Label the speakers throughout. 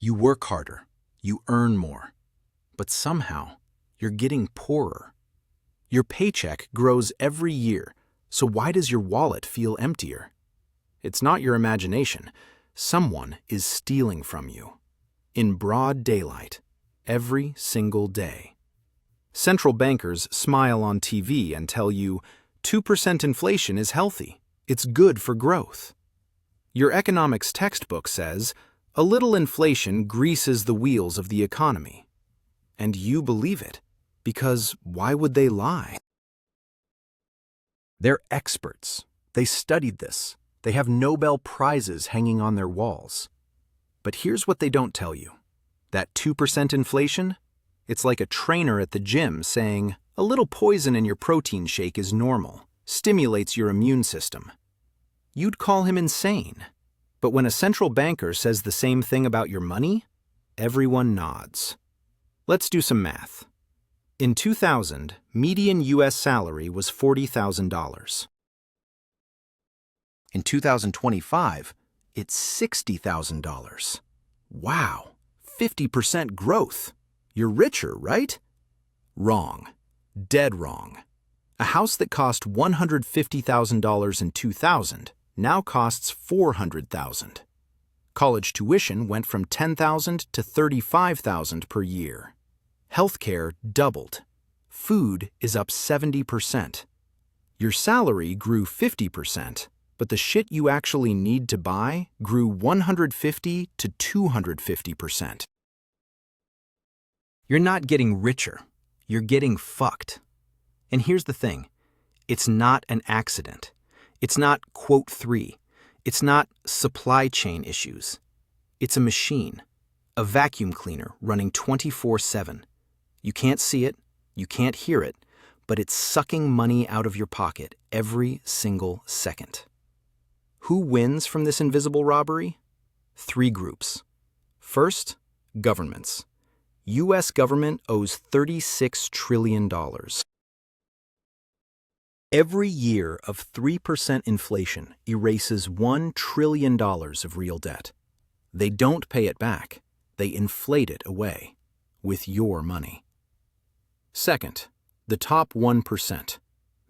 Speaker 1: You work harder, you earn more, but somehow you're getting poorer. Your paycheck grows every year, so why does your wallet feel emptier? It's not your imagination. Someone is stealing from you. In broad daylight, every single day. Central bankers smile on TV and tell you 2% inflation is healthy. It's good for growth. Your economics textbook says a little inflation greases the wheels of the economy. And you believe it, because why would they lie? They're experts. They studied this. They have Nobel Prizes hanging on their walls. But here's what they don't tell you. That 2% inflation? It's like a trainer at the gym saying, a little poison in your protein shake is normal, stimulates your immune system. You'd call him insane. But when a central banker says the same thing about your money, everyone nods. Let's do some math. In 2000, median U.S. salary was $40,000. In 2025, it's $60,000. Wow, 50% growth. You're richer, right? Wrong. Dead wrong. A house that cost $150,000 in 2000 now costs $400,000. College tuition went from $10,000 to $35,000 per year. Healthcare doubled. Food is up 70%. Your salary grew 50%, but the shit you actually need to buy grew 150 to 250%. You're not getting richer. You're getting fucked. And here's the thing. It's not an accident. It's not quote 3. It's not supply chain issues. It's a machine, a vacuum cleaner running 24/7. You can't see it, you can't hear it, but it's sucking money out of your pocket every single second. Who wins from this invisible robbery? 3 groups. First, governments. U.S. government owes $36 trillion. Every year of 3% inflation erases $1 trillion of real debt. They don't pay it back. They inflate it away with your money. Second, the top 1%.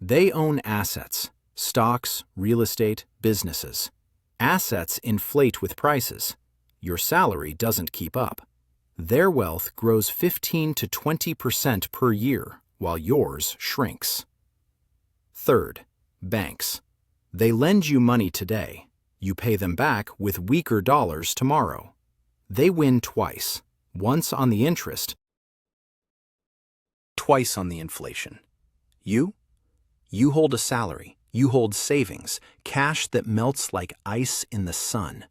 Speaker 1: They own assets, stocks, real estate, businesses. Assets inflate with prices. Your salary doesn't keep up. Their wealth grows 15 to 20% per year, while yours shrinks. Third, banks. They lend you money today. You pay them back with weaker dollars tomorrow. They win twice, once on the interest, twice on the inflation. You hold a salary. You hold savings, cash that melts like ice in the sun.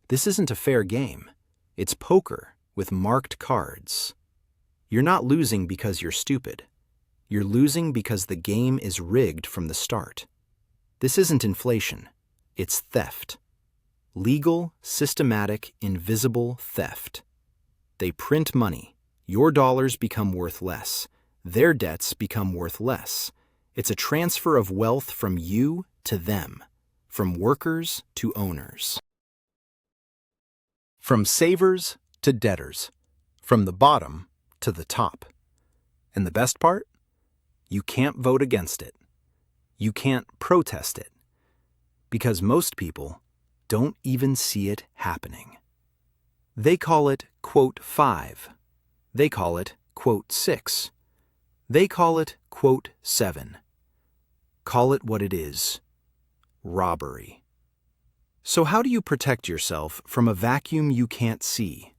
Speaker 1: This isn't a fair game. It's poker with marked cards. You're not losing because you're stupid. You're losing because the game is rigged from the start. This isn't inflation. It's theft. Legal, systematic, invisible theft. They print money. Your dollars become worth less. Their debts become worth less. It's a transfer of wealth from you to them, from workers to owners. From savers to debtors, from the bottom to the top. And the best part? You can't vote against it. You can't protest it. Because most people don't even see it happening. They call it quote 5. They call it quote 6. They call it quote 7. Call it what it is. Robbery. So how do you protect yourself from a vacuum you can't see?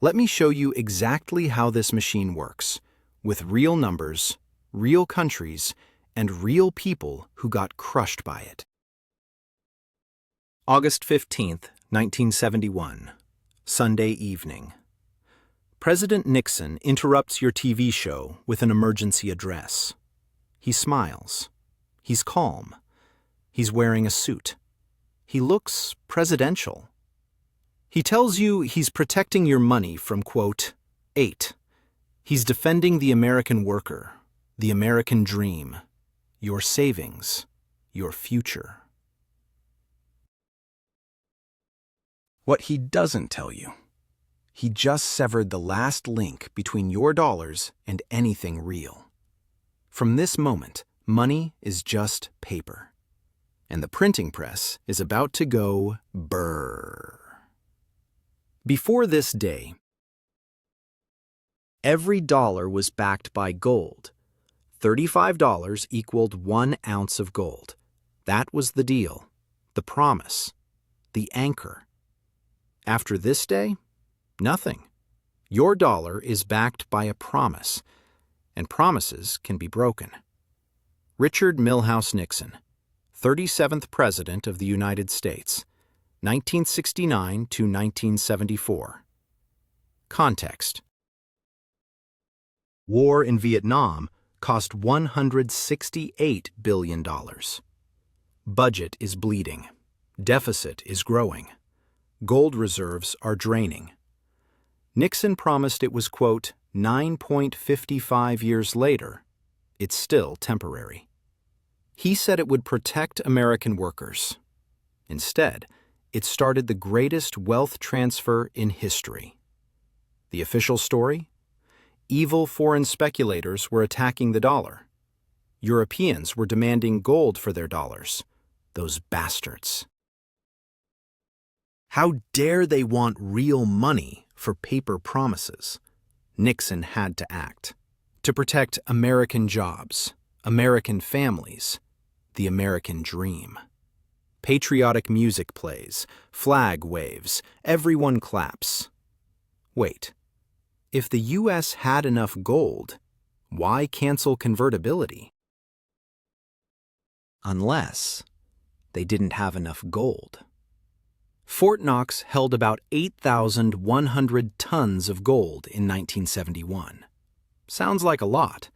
Speaker 1: Let me show you exactly how this machine works, with real numbers, real countries, and real people who got crushed by it. August 15th, 1971, Sunday evening. President Nixon interrupts your TV show with an emergency address. He smiles. He's calm. He's wearing a suit. He looks presidential. He tells you he's protecting your money from, quote, 8. He's defending the American worker, the American dream, your savings, your future. What he doesn't tell you He just severed the last link between your dollars and anything real. From this moment, money is just paper. And the printing press is about to go brrr. Before this day, every dollar was backed by gold. $35 equaled 1 ounce of gold. That was the deal, the promise, the anchor. After this day, nothing. Your dollar is backed by a promise, and promises can be broken. Richard Milhous Nixon, 37th President of the United States, 1969 to 1974. Context: War in Vietnam cost $168 billion. Budget is bleeding. Deficit is growing. Gold reserves are draining. Nixon promised it was, quote, 9.55 years later. It's still temporary. He said it would protect American workers. Instead, it started the greatest wealth transfer in history. The official story? Evil foreign speculators were attacking the dollar. Europeans were demanding gold for their dollars. Those bastards. How dare they want real money for paper promises? Nixon had to act. To protect American jobs, American families, the American dream. Patriotic music plays, flag waves, everyone claps. Wait, if the U.S. had enough gold, why cancel convertibility? Unless they didn't have enough gold. Fort Knox held about 8,100 tons of gold in 1971. Sounds like a lot,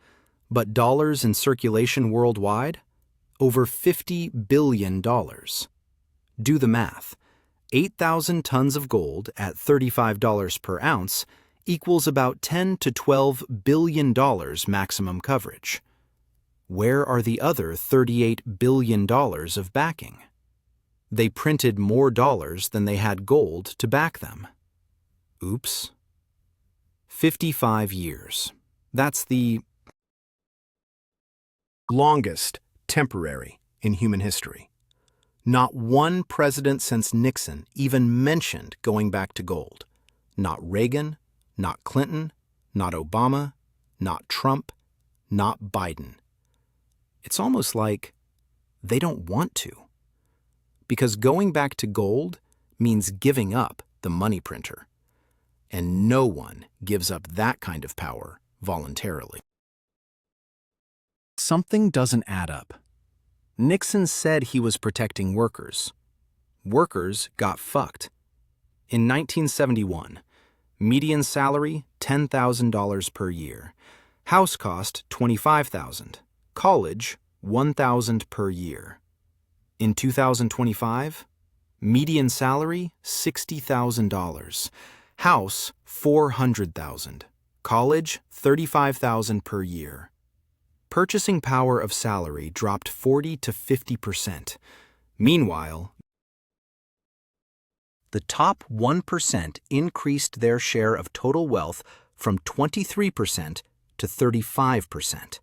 Speaker 1: but dollars in circulation worldwide? Over $50 billion. Do the math. 8,000 tons of gold at $35 per ounce equals about $10 to $12 billion maximum coverage. Where are the other $38 billion of backing? They printed more dollars than they had gold to back them. Oops. 55 years. That's the longest temporary in human history. Not one president since Nixon even mentioned going back to gold. Not Reagan, not Clinton, not Obama, not Trump, not Biden. It's almost like they don't want to. Because going back to gold means giving up the money printer. And no one gives up that kind of power voluntarily. Something doesn't add up. Nixon said he was protecting workers. Workers got fucked. In 1971, median salary $10,000 per year. House cost $25,000. College $1,000 per year. In 2025, median salary $60,000. House $400,000. College $35,000 per year. Purchasing power of salary dropped 40 to 50%. Meanwhile, the top 1% increased their share of total wealth from 23% to 35%.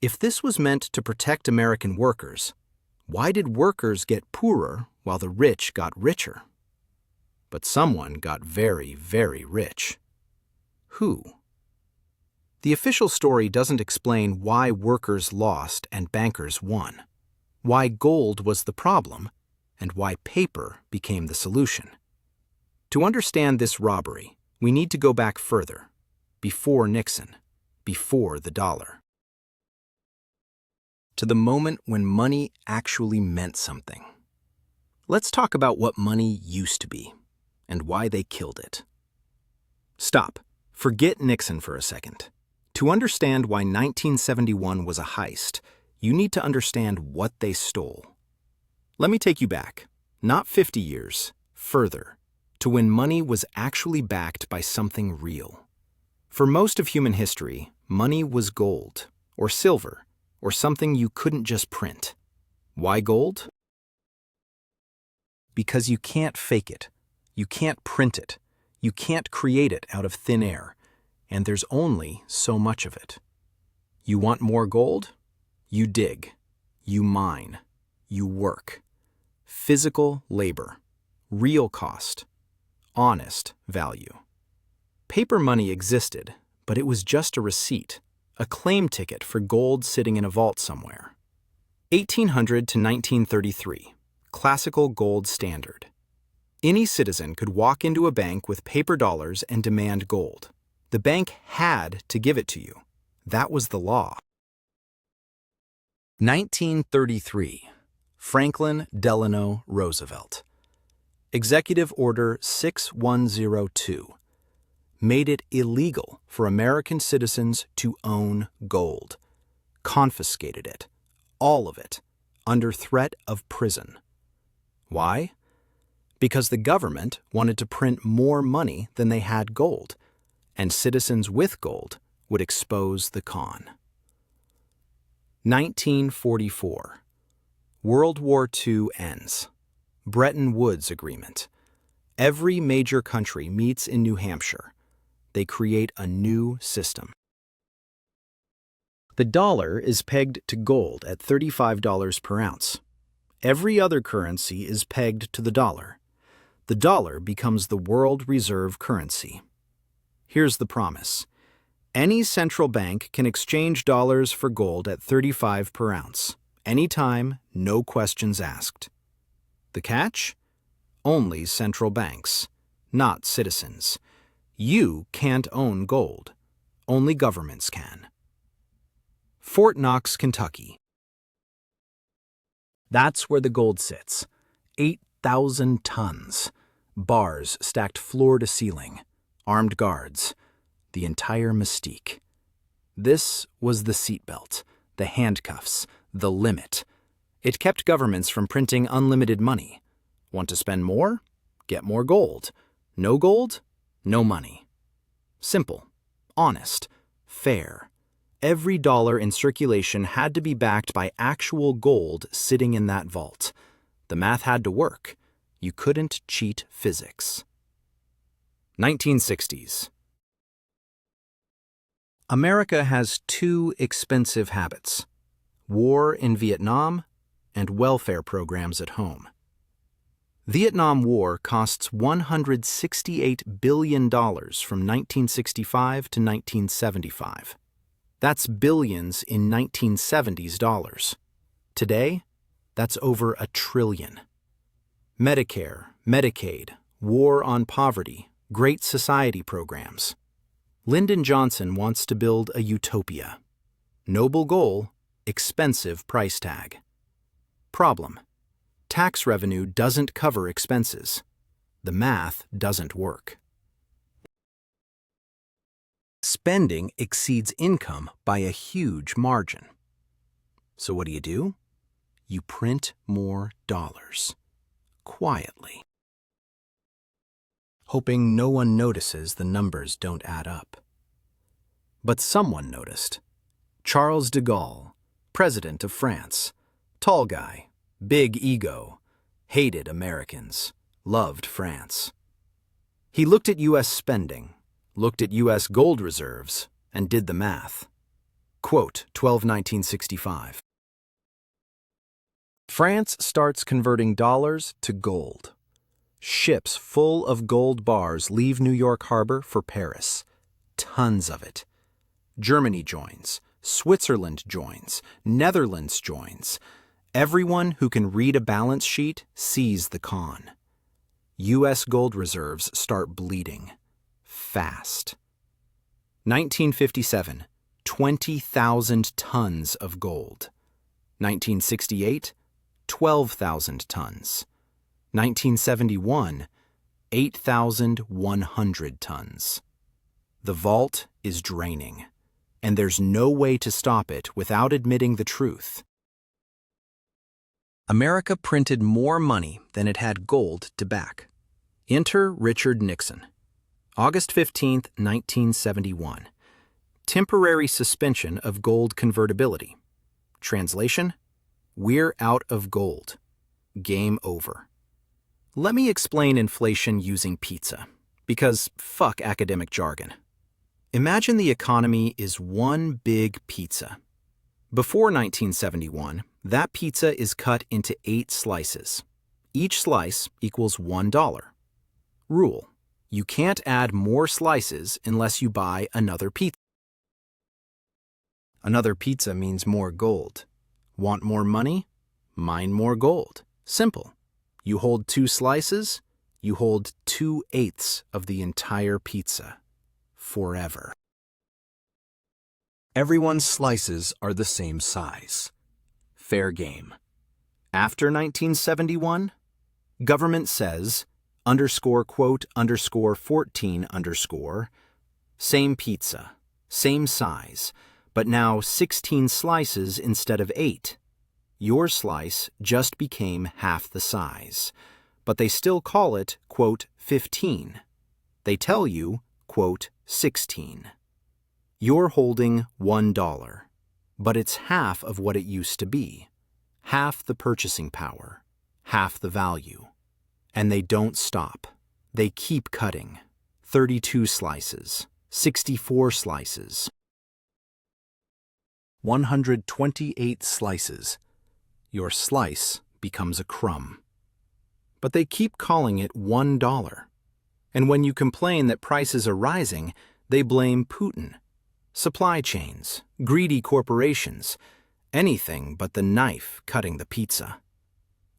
Speaker 1: If this was meant to protect American workers, why did workers get poorer while the rich got richer? But someone got very, very rich. Who? The official story doesn't explain why workers lost and bankers won, why gold was the problem, and why paper became the solution. To understand this robbery, we need to go back further, before Nixon, before the dollar. To the moment when money actually meant something. Let's talk about what money used to be, and why they killed it. Stop. Forget Nixon for a second. To understand why 1971 was a heist, you need to understand what they stole. Let me take you back, not 50 years, further, to when money was actually backed by something real. For most of human history, money was gold, or silver, or something you couldn't just print. Why gold? Because you can't fake it. You can't print it. You can't create it out of thin air, and there's only so much of it. You want more gold? You dig. You mine. You work. Physical labor. Real cost. Honest value. Paper money existed, but it was just a receipt, a claim ticket for gold sitting in a vault somewhere. 1800 to 1933, classical gold standard. Any citizen could walk into a bank with paper dollars and demand gold. The bank had to give it to you. That was the law. 1933, Franklin Delano Roosevelt. Executive Order 6102 made it illegal for American citizens to own gold, confiscated it, all of it, under threat of prison. Why? Because the government wanted to print more money than they had gold, and citizens with gold would expose the con. 1944. World War II ends. Bretton Woods Agreement. Every major country meets in New Hampshire. They create a new system. The dollar is pegged to gold at $35 per ounce. Every other currency is pegged to the dollar. The dollar becomes the world reserve currency. Here's the promise. Any central bank can exchange dollars for gold at $35 per ounce. Anytime, no questions asked. The catch? Only central banks, not citizens. You can't own gold. Only governments can. Fort Knox, Kentucky. That's where the gold sits. 8,000 tons. Bars stacked floor to ceiling. Armed guards. The entire mystique. This was the seatbelt, the handcuffs, the limit. It kept governments from printing unlimited money. Want to spend more? Get more gold. No gold? No money. Simple, honest, fair. Every dollar in circulation had to be backed by actual gold sitting in that vault. The math had to work. You couldn't cheat physics. 1960s. America has two expensive habits: war in Vietnam and welfare programs at home. Vietnam War costs $168 billion from 1965 to 1975. That's billions in 1970s dollars. Today, that's over $1 trillion. Medicare, Medicaid, war on poverty, Great Society programs. Lyndon Johnson wants to build a utopia. Noble goal, expensive price tag. Problem: tax revenue doesn't cover expenses. The math doesn't work. Spending exceeds income by a huge margin. So what do? You print more dollars. Quietly. Hoping no one notices the numbers don't add up. But someone noticed. Charles de Gaulle, President of France. Tall guy, big ego, hated Americans, loved France. He looked at U.S. spending, looked at U.S. gold reserves, and did the math. Quote 12/1965. France starts converting dollars to gold. Ships full of gold bars leave New York Harbor for Paris. Tons of it. Germany joins. Switzerland joins. Netherlands joins. Everyone who can read a balance sheet sees the con. U.S. gold reserves start bleeding. Fast. 1957, 20,000 tons of gold. 1968, 12,000 tons. 1971, 8,100 tons. The vault is draining, and there's no way to stop it without admitting the truth. America printed more money than it had gold to back. Enter Richard Nixon. August 15, 1971. Temporary suspension of gold convertibility. Translation: we're out of gold. Game over. Let me explain inflation using pizza, Because fuck academic jargon. Imagine the economy is one big pizza. Before 1971, that pizza is cut into 8 slices. Each slice equals $1. Rule: you can't add more slices unless you buy another pizza. Another pizza means more gold. Want more money? Mine more gold. Simple. You hold 2 slices, you hold 2/8 of the entire pizza. Forever. Everyone's slices are the same size. Fair game. After 1971, government says, _quote _14 same pizza, same size, but now 16 slices instead of 8. Your slice just became half the size, but they still call it, quote, 15. They tell you, quote, 16. You're holding $1, but it's half of what it used to be, half the purchasing power, half the value. And they don't stop. They keep cutting. 32 slices, 64 slices, 128 slices. Your slice becomes a crumb. But they keep calling it $1. And when you complain that prices are rising, they blame Putin, supply chains, greedy corporations, anything but the knife cutting the pizza.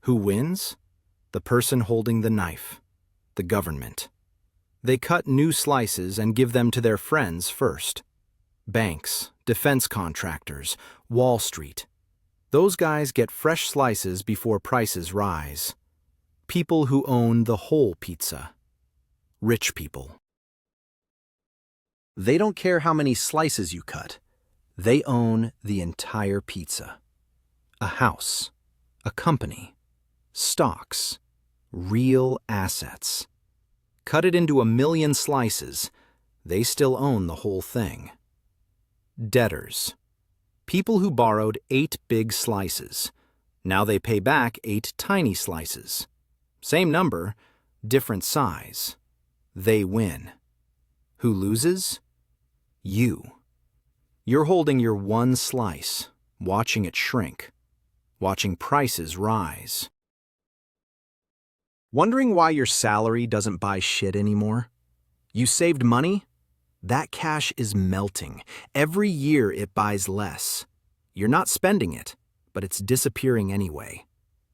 Speaker 1: Who wins? The person holding the knife, the government. They cut new slices and give them to their friends first. Banks, defense contractors, Wall Street. Those guys get fresh slices before prices rise. People who own the whole pizza. Rich people. They don't care how many slices you cut. They own the entire pizza. A house, a company, stocks, real assets. Cut it into 1,000,000 slices, they still own the whole thing. Debtors. People who borrowed 8 big slices. Now they pay back 8 tiny slices. Same number, different size. They win. Who loses? You. You're holding your one slice, watching it shrink, watching prices rise. Wondering why your salary doesn't buy shit anymore? You saved money? That cash is melting. Every year it buys less. You're not spending it, but it's disappearing anyway.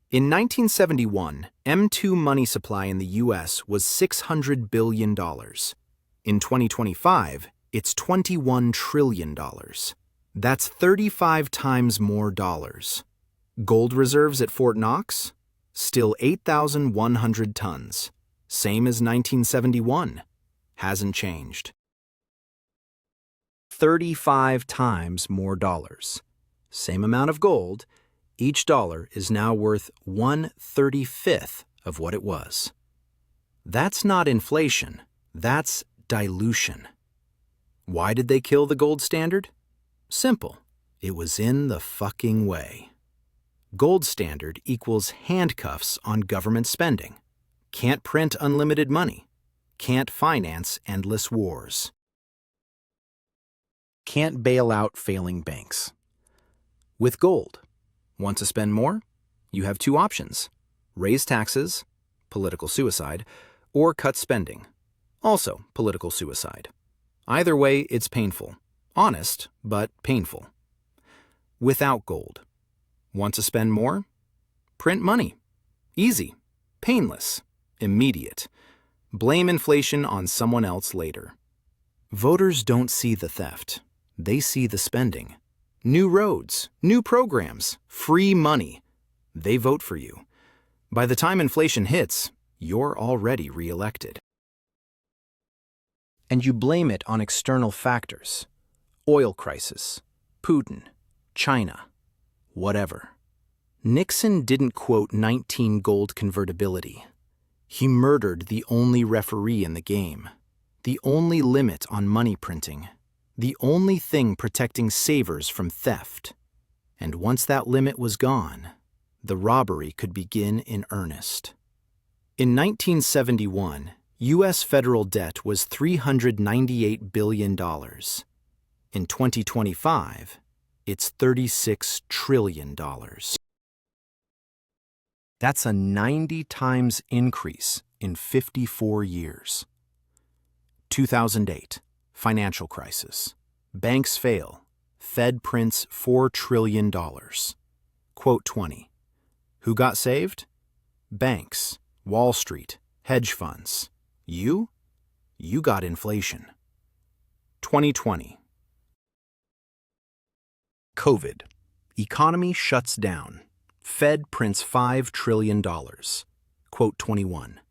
Speaker 1: In 1971, M2 money supply in the US was $600 billion. In 2025, it's $21 trillion. That's 35 times more dollars. Gold reserves at Fort Knox? Still 8,100 tons. Same as 1971. Hasn't changed. 35 times more dollars. Same amount of gold. Each dollar is now worth 1/35 of what it was. That's not inflation. That's dilution. Why did they kill the gold standard? Simple. It was in the fucking way. Gold standard equals handcuffs on government spending. Can't print unlimited money. Can't finance endless wars. Can't bail out failing banks. With gold, want to spend more? You have 2 options. Raise taxes, political suicide, or cut spending, also political suicide. Either way, it's painful. Honest, but painful. Without gold, want to spend more? Print money. Easy, painless, immediate. Blame inflation on someone else later. Voters don't see the theft. They see the spending. New roads, new programs, free money. They vote for you. By the time inflation hits, you're already re-elected. And you blame it on external factors. Oil crisis, Putin, China, whatever. Nixon didn't quote 19 gold convertibility. He murdered the only referee in the game, the only limit on money printing, the only thing protecting savers from theft. And once that limit was gone, the robbery could begin in earnest. In 1971, U.S. federal debt was $398 billion. In 2025, it's $36 trillion. That's a 90 times increase in 54 years. 2008, financial crisis. Banks fail. Fed prints $4 trillion. Quote 20. Who got saved? Banks, Wall Street, hedge funds. You? You got inflation. 2020. COVID. Economy shuts down. Fed prints $5 trillion. Quote 21.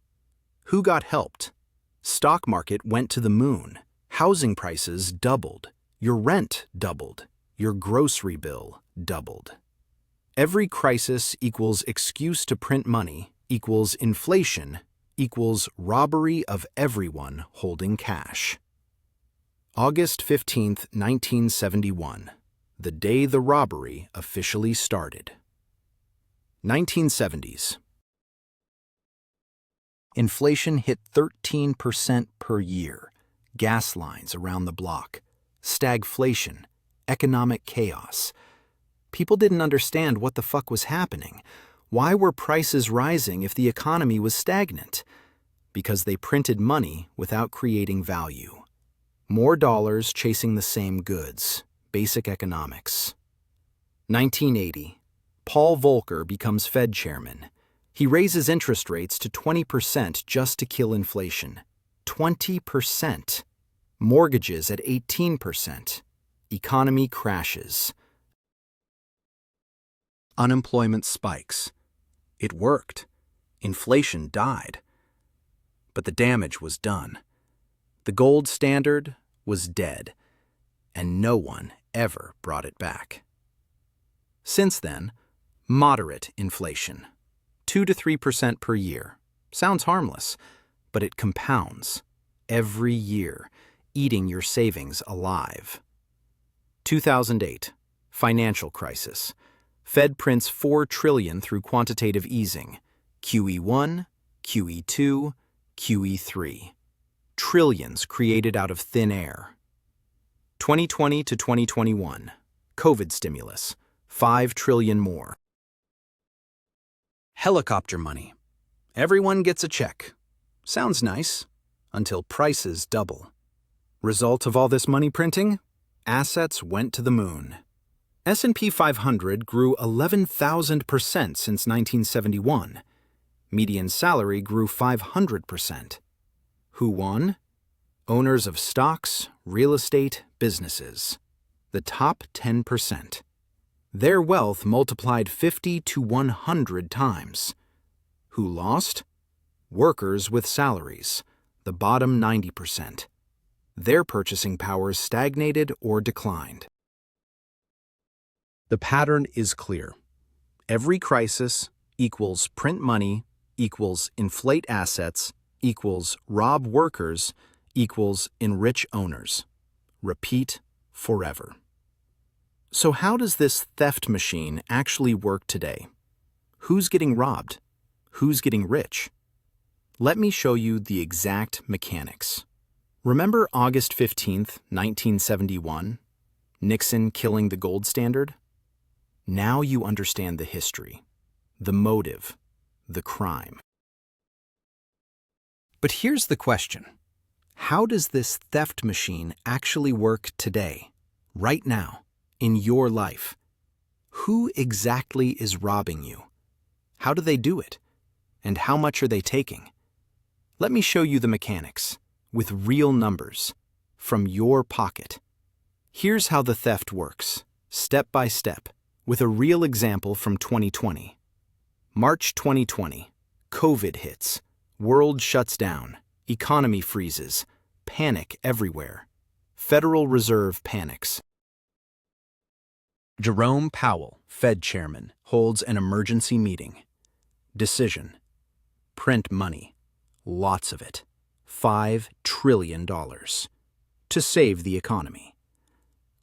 Speaker 1: Who got helped? Stock market went to the moon. Housing prices doubled. Your rent doubled. Your grocery bill doubled. Every crisis equals excuse to print money equals inflation equals robbery of everyone holding cash. August 15, 1971, the day the robbery officially started. 1970s. Inflation hit 13% per year. Gas lines around the block. Stagflation. Economic chaos. People didn't understand what the fuck was happening. Why were prices rising if the economy was stagnant? Because they printed money without creating value. More dollars chasing the same goods. Basic economics. 1980. Paul Volcker becomes Fed chairman. He raises interest rates to 20% just to kill inflation. 20%. Mortgages at 18%. Economy crashes. Unemployment spikes. It worked. Inflation died. But the damage was done. The gold standard was dead, and no one ever brought it back. Since then, moderate inflation. 2 to 3% per year. Sounds harmless, but it compounds every year, eating your savings alive. 2008, financial crisis. Fed prints $4 trillion through quantitative easing. QE1, QE2, QE3. Trillions created out of thin air. 2020 to 2021, COVID stimulus. $5 trillion more. Helicopter money. Everyone gets a check. Sounds nice, until prices double. Result of all this money printing? Assets went to the moon. S&P 500 grew 11,000% since 1971. Median salary grew 500%. Who won? Owners of stocks, real estate, businesses. The top 10%. Their wealth multiplied 50 to 100 times. Who lost? Workers with salaries, the bottom 90%. Their purchasing power stagnated or declined. The pattern is clear. Every crisis equals print money equals inflate assets equals rob workers equals enrich owners. Repeat forever. So how does this theft machine actually work today? Who's getting robbed? Who's getting rich? Let me show you the exact mechanics. Remember August 15th, 1971? Nixon killing the gold standard? Now you understand the history, the motive, the crime. But here's the question. How does this theft machine actually work today, right now, in your life? Who exactly is robbing you? How do they do it? And how much are they taking? Let me show you the mechanics, with real numbers, from your pocket. Here's how the theft works, step by step, with a real example from 2020. March 2020, COVID hits, world shuts down, economy freezes, panic everywhere. Federal Reserve panics. Jerome Powell, Fed chairman, holds an emergency meeting. Decision: print money, lots of it, $5 trillion, to save the economy.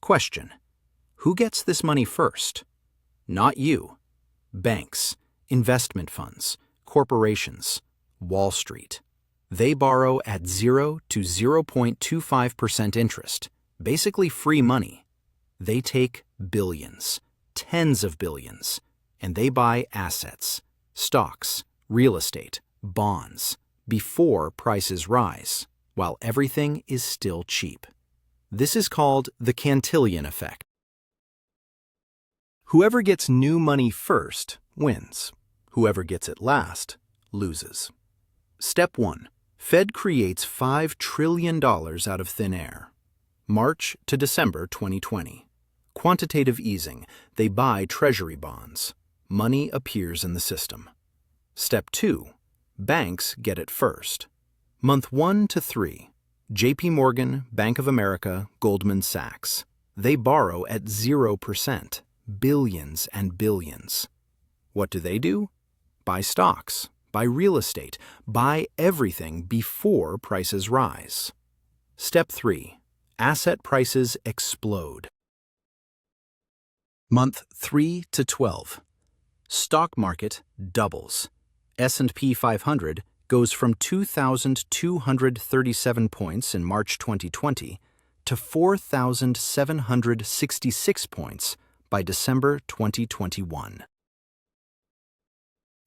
Speaker 1: Question: who gets this money first? Not you. Banks, investment funds, corporations, Wall Street. They borrow at 0 to 0.25% interest, basically free money. They take billions, tens of billions, and they buy assets, stocks, real estate, bonds, before prices rise, while everything is still cheap. This is called the Cantillon effect. Whoever gets new money first wins. Whoever gets it last loses. Step 1. Fed creates $5 trillion out of thin air. March to December 2020. Quantitative easing. They buy treasury bonds. Money appears in the system. Step 2. Banks get it first. Month 1 to 3. JP Morgan, Bank of America, Goldman Sachs. They borrow at 0%. Billions and billions. What do? Buy stocks, buy real estate, buy everything before prices rise. Step 3. Asset prices explode. Month 3 to 12. Stock market doubles. S&P 500 goes from 2,237 points in March 2020 to 4,766 points by December 2021.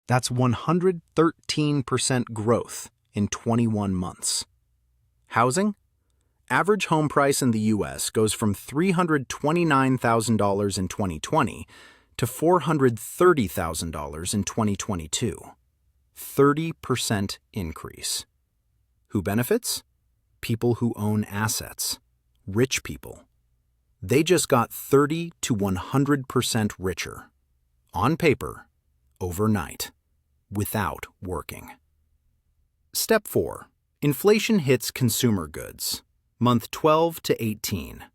Speaker 1: That's 113% growth in 21 months. Housing? Average home price in the U.S. goes from $329,000 in 2020 to $430,000 in 2022. 30% increase. Who benefits? People who own assets. Rich people. They just got 30 to 100% richer. On paper, overnight, without working. Step 4. Inflation hits consumer goods. Month 12 to 18.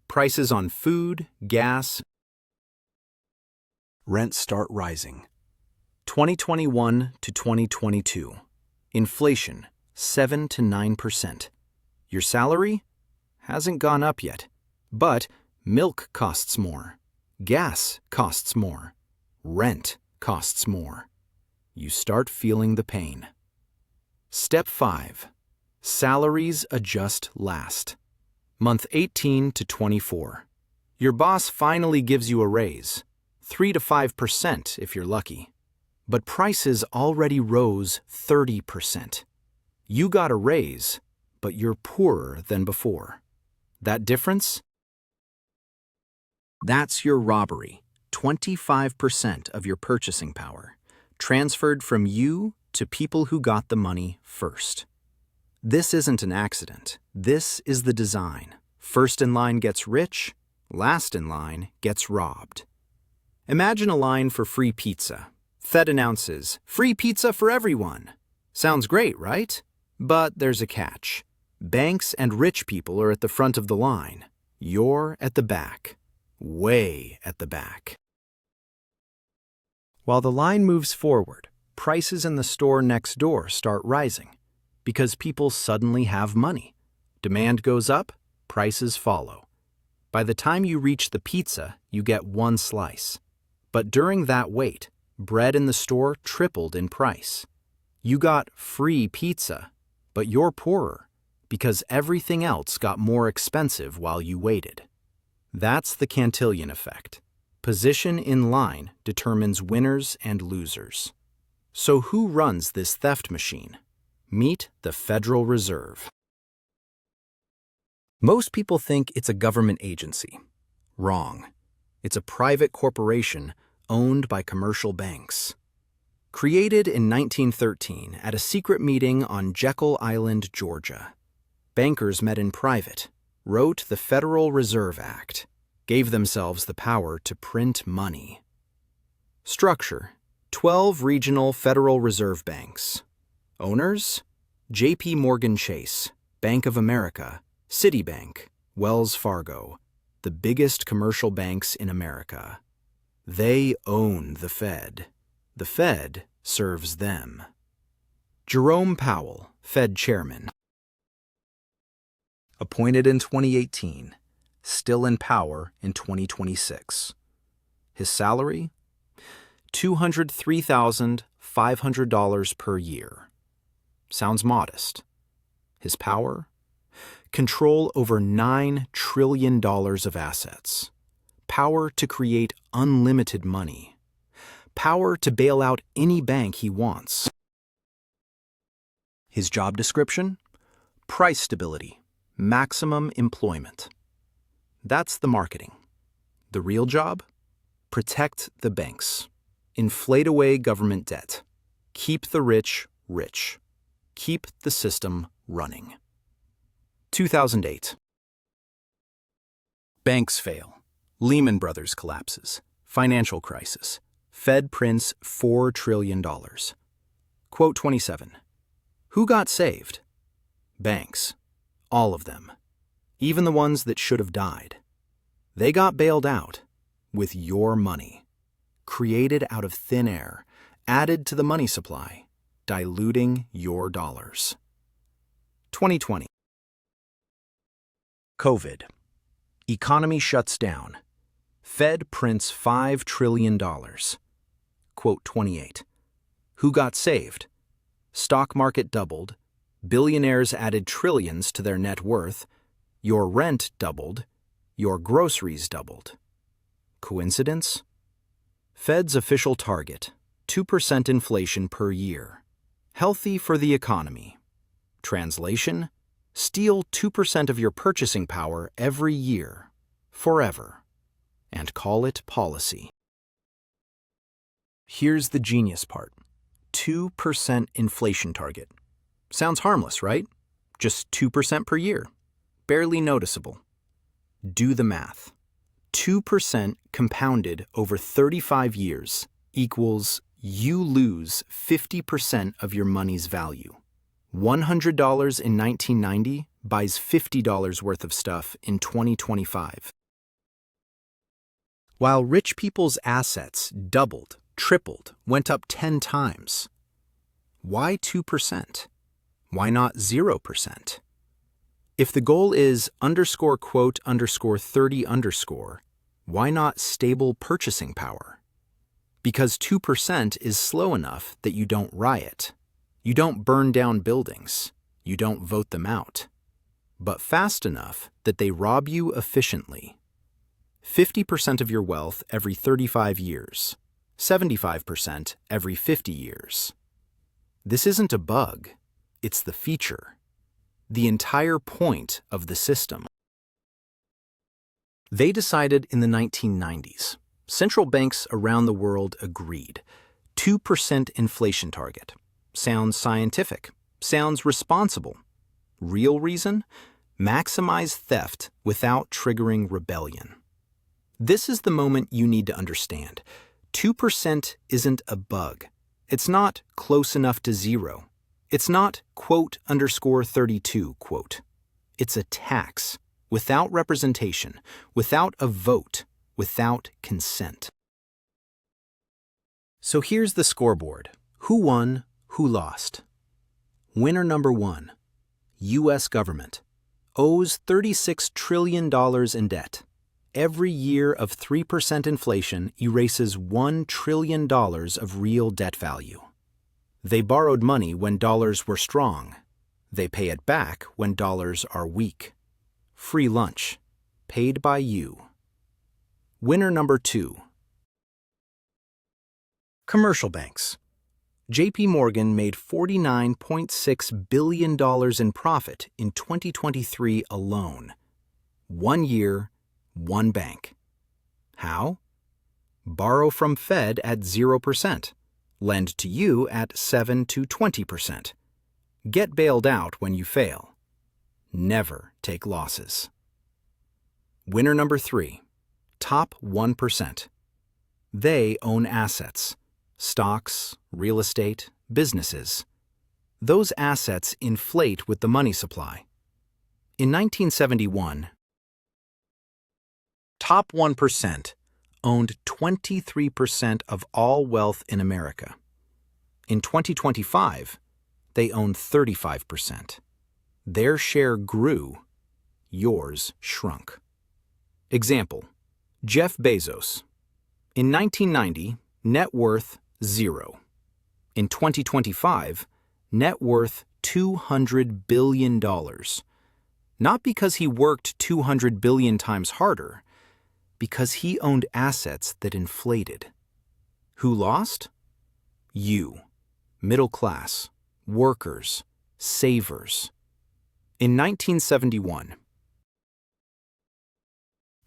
Speaker 1: Prices on food, gas, rents start rising. 2021 to 2022. Inflation, 7 to 9%. Your salary? Hasn't gone up yet. But milk costs more. Gas costs more. Rent costs more. You start feeling the pain. Step 5. Salaries adjust last. Month 18 to 24. Your boss finally gives you a raise. 3 to 5% if you're lucky. But prices already rose 30%. You got a raise, but you're poorer than before. That difference? That's your robbery. 25% of your purchasing power, transferred from you to people who got the money first. This isn't an accident. This is the design. First in line gets rich, last in line gets robbed. Imagine a line for free pizza. Fed announces, "Free pizza for everyone." Sounds great, right? But there's a catch. Banks and rich people are at the front of the line. You're at the back. Way at the back. While the line moves forward, prices in the store next door start rising because people suddenly have money. Demand goes up, prices follow. By the time you reach the pizza, you get one slice. But during that wait, bread in the store tripled in price. You got free pizza, but you're poorer because everything else got more expensive while you waited. That's the Cantillon effect. Position in line determines winners and losers. So who runs this theft machine? Meet the Federal Reserve. Most people think it's a government agency. Wrong. It's a private corporation owned by commercial banks. Created in 1913 at a secret meeting on Jekyll Island, Georgia. Bankers met in private, wrote the Federal Reserve Act, gave themselves the power to print money. Structure: 12 regional Federal Reserve banks. Owners: JP Morgan Chase, Bank of America, Citibank, Wells Fargo, the biggest commercial banks in America. They own the Fed. The Fed serves them. Jerome Powell, Fed Chairman. Appointed in 2018, still in power in 2026. His salary? $203,500 per year. Sounds modest. His power? Control over $9 trillion of assets. Power to create unlimited money. Power to bail out any bank he wants. His job description? Price stability, maximum employment. That's the marketing. The real job? Protect the banks. Inflate away government debt. Keep the rich rich. Keep the system running. 2008. Banks fail. Lehman Brothers collapses. Financial crisis. Fed prints $4 trillion. Quote 27. Who got saved? Banks. All of them. Even the ones that should have died. They got bailed out with your money. Created out of thin air, added to the money supply, diluting your dollars. 2020. COVID. Economy shuts down. Fed prints $5 trillion. Quote 28. Who got saved? Stock market doubled. Billionaires added trillions to their net worth. Your rent doubled. Your groceries doubled. Coincidence? Fed's official target, 2% inflation per year. Healthy for the economy. Translation? Steal 2% of your purchasing power every year, forever, and call it policy. Here's the genius part. 2% inflation target. Sounds harmless, right? Just 2% per year. Barely noticeable. Do the math. 2% compounded over 35 years equals you lose 50% of your money's value. $100 in 1990 buys $50 worth of stuff in 2025. While rich people's assets doubled, tripled, went up 10 times. Why 2%? Why not 0%? If the goal is _quote_30_, why not stable purchasing power? Because 2% is slow enough that you don't riot. You don't burn down buildings. You don't vote them out. But fast enough that they rob you efficiently. 50% of your wealth every 35 years. 75% every 50 years. This isn't a bug. It's the feature. The entire point of the system. They decided in the 1990s. Central banks around the world agreed. 2% inflation target. Sounds scientific. Sounds responsible. Real reason? Maximize theft without triggering rebellion. This is the moment you need to understand. 2% isn't a bug. It's not close enough to zero. It's not quote_32 quote. It's a tax. Without representation, without a vote, without consent. So here's the scoreboard. Who won, who lost? Winner number 1, U.S. government, owes $36 trillion in debt. Every year of 3% inflation erases $1 trillion of real debt value. They borrowed money when dollars were strong. They pay it back when dollars are weak. Free lunch, paid by you. Winner number 2. Commercial banks. J.P. Morgan made $49.6 billion in profit in 2023 alone. 1 year, 1 bank. How? Borrow from Fed at 0%. Lend to you at 7 to 20%. Get bailed out when you fail. Never take losses. Winner number 3. Top 1%. They own assets. Stocks, real estate, businesses. Those assets inflate with the money supply. In 1971, top 1% owned 23% of all wealth in America. In 2025, they own 35%. Their share grew, yours shrunk. Example, Jeff Bezos. In 1990, net worth 0. In 2025, net worth $200 billion. Not because he worked 200 billion times harder, because he owned assets that inflated. Who lost? You. Middle class, workers, savers. In 1971,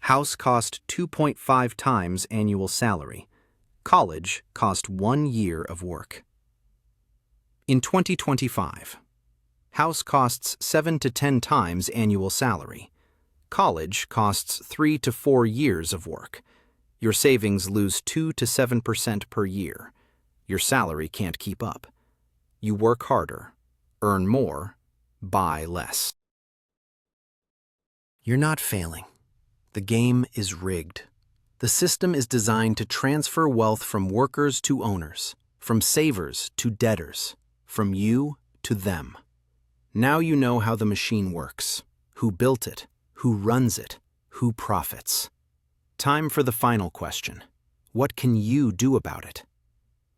Speaker 1: house cost 2.5 times annual salary. College cost 1 year of work. In 2025, house costs 7 to 10 times annual salary. College costs 3 to 4 years of work. Your savings lose 2 to 7% per year. Your salary can't keep up. You work harder, earn more, buy less. You're not failing. The game is rigged. The system is designed to transfer wealth from workers to owners, from savers to debtors, from you to them. Now you know how the machine works, who built it, who runs it, who profits. Time for the final question. What can you do about it?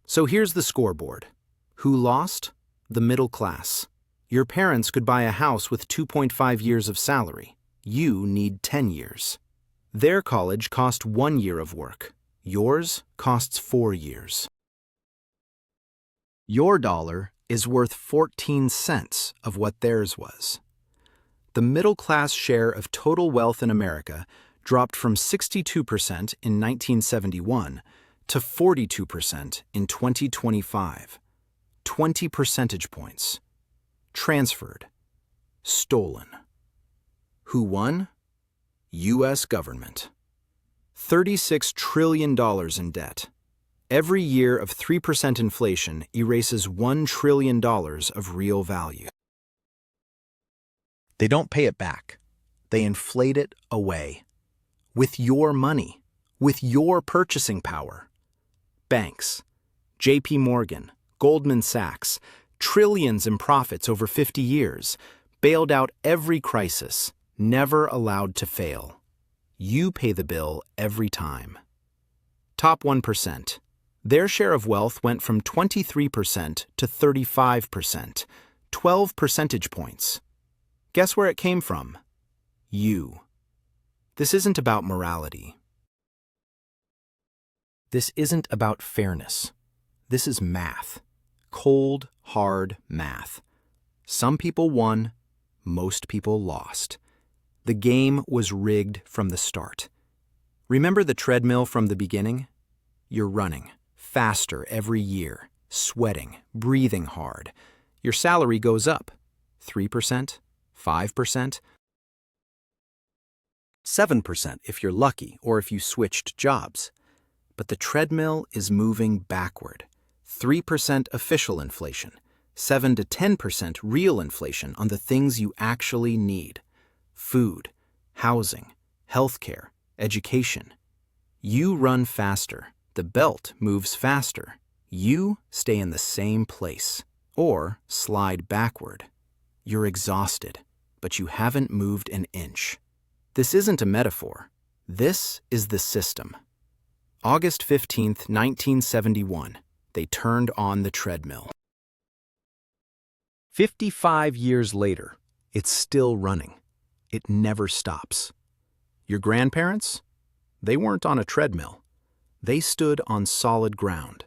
Speaker 1: So here's the scoreboard. Who lost? The middle class. Your parents could buy a house with 2.5 years of salary. You need 10 years. Their college cost 1 year of work. Yours costs 4 years. Your dollar is worth 14 cents of what theirs was. The middle class share of total wealth in America dropped from 62% in 1971 to 42% in 2025. 20 percentage points. Transferred. Stolen. Who won? U.S. government. $36 trillion in debt. Every year of 3% inflation erases $1 trillion of real value. They don't pay it back. They inflate it away. With your money. With your purchasing power. Banks. J.P. Morgan. Goldman Sachs. Trillions in profits over 50 years. Bailed out every crisis. Never allowed to fail. You pay the bill every time. Top 1%. Their share of wealth went from 23% to 35%. 12 percentage points. Guess where it came from? You. This isn't about morality. This isn't about fairness. This is math. Cold, hard math. Some people won, most people lost. The game was rigged from the start. Remember the treadmill from the beginning? You're running, faster every year, sweating, breathing hard. Your salary goes up, 3%, 5%, 7% if you're lucky or if you switched jobs. But the treadmill is moving backward. 3% official inflation, 7 to 10% real inflation on the things you actually need. Food, housing, healthcare, education. You run faster. The belt moves faster. You stay in the same place or slide backward. You're exhausted, but you haven't moved an inch. This isn't a metaphor. This is the system. August 15th, 1971, they turned on the treadmill. 55 years later, it's still running. It never stops. Your grandparents? They weren't on a treadmill. They stood on solid ground.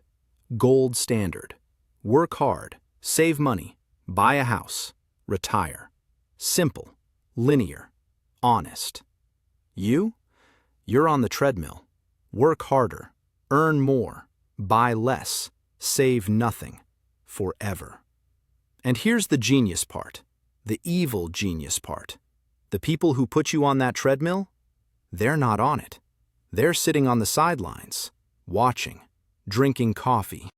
Speaker 1: Gold standard. Work hard, save money, buy a house, retire. Simple, linear, honest. You? You're on the treadmill. Work harder, earn more, buy less, save nothing, forever. And here's the genius part, the evil genius part. The people who put you on that treadmill, they're not on it. They're sitting on the sidelines, watching, drinking coffee.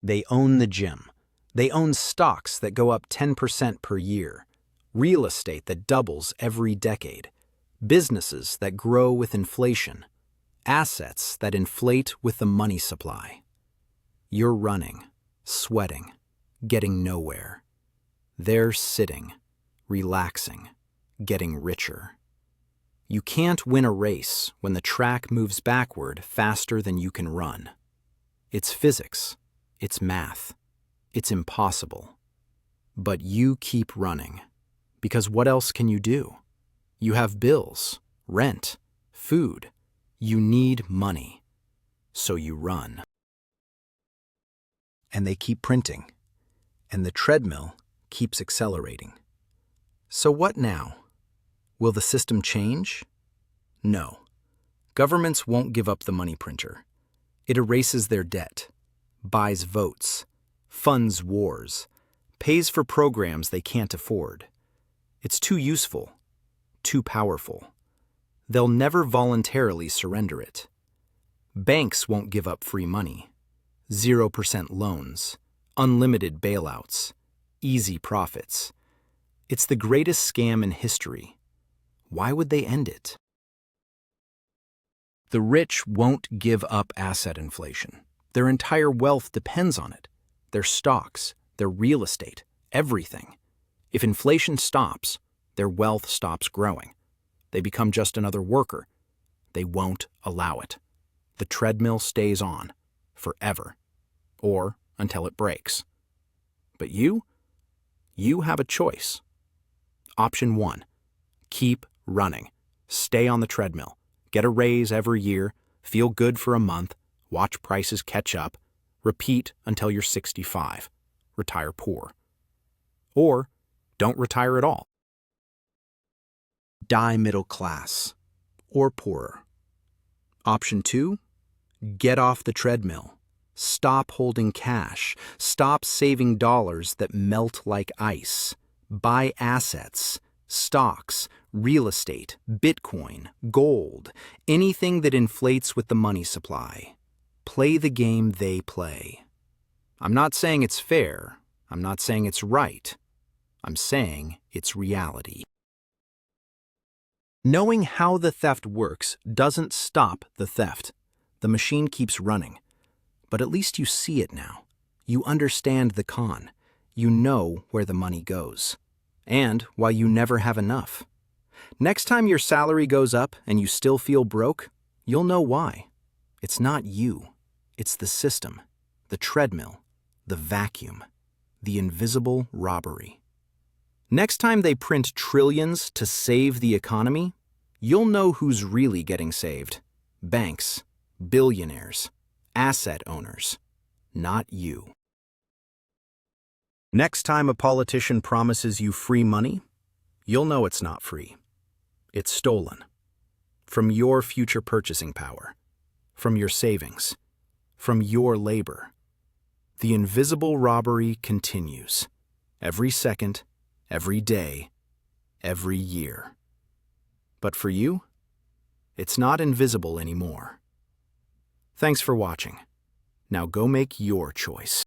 Speaker 1: They own the gym. They own stocks that go up 10% per year, real estate that doubles every decade, businesses that grow with inflation, assets that inflate with the money supply. You're running, sweating, getting nowhere. They're sitting, relaxing, getting richer. You can't win a race when the track moves backward faster than you can run. It's physics. It's math. It's impossible. But you keep running. Because what else can you do? You have bills, rent, food. You need money. So you run. And they keep printing. And the treadmill keeps accelerating. So what now? Will the system change? No. Governments won't give up the money printer. It erases their debt, buys votes, funds wars, pays for programs they can't afford. It's too useful, too powerful. They'll never voluntarily surrender it. Banks won't give up free money. 0% loans, unlimited bailouts, easy profits. It's the greatest scam in history. Why would they end it? The rich won't give up asset inflation. Their entire wealth depends on it. Their stocks, their real estate, everything. If inflation stops, their wealth stops growing. They become just another worker. They won't allow it. The treadmill stays on, forever, or until it breaks. But you have a choice. Option 1, keep running. Stay on the treadmill. Get a raise every year, feel good for a month, watch prices catch up, repeat until you're 65, retire poor. Or don't retire at all. Die middle class or poorer. Option 2, get off the treadmill. Stop holding cash. Stop saving dollars that melt like ice. Buy assets, stocks, real estate, Bitcoin, gold, anything that inflates with the money supply. Play the game they play. I'm not saying it's fair. I'm not saying it's right. I'm saying it's reality. Knowing how the theft works doesn't stop the theft. The machine keeps running. But at least you see it now. You understand the con. You know where the money goes. And why you never have enough. Next time your salary goes up and you still feel broke, you'll know why. It's not you. It's the system, the treadmill, the vacuum, the invisible robbery. Next time they print trillions to save the economy, you'll know who's really getting saved. Banks, billionaires, asset owners, not you. Next time a politician promises you free money, you'll know it's not free. It's stolen. From your future purchasing power, from your savings, from your labor. The invisible robbery continues. Every second, every day, every year. But for you, it's not invisible anymore. Thanks for watching. Now go make your choice.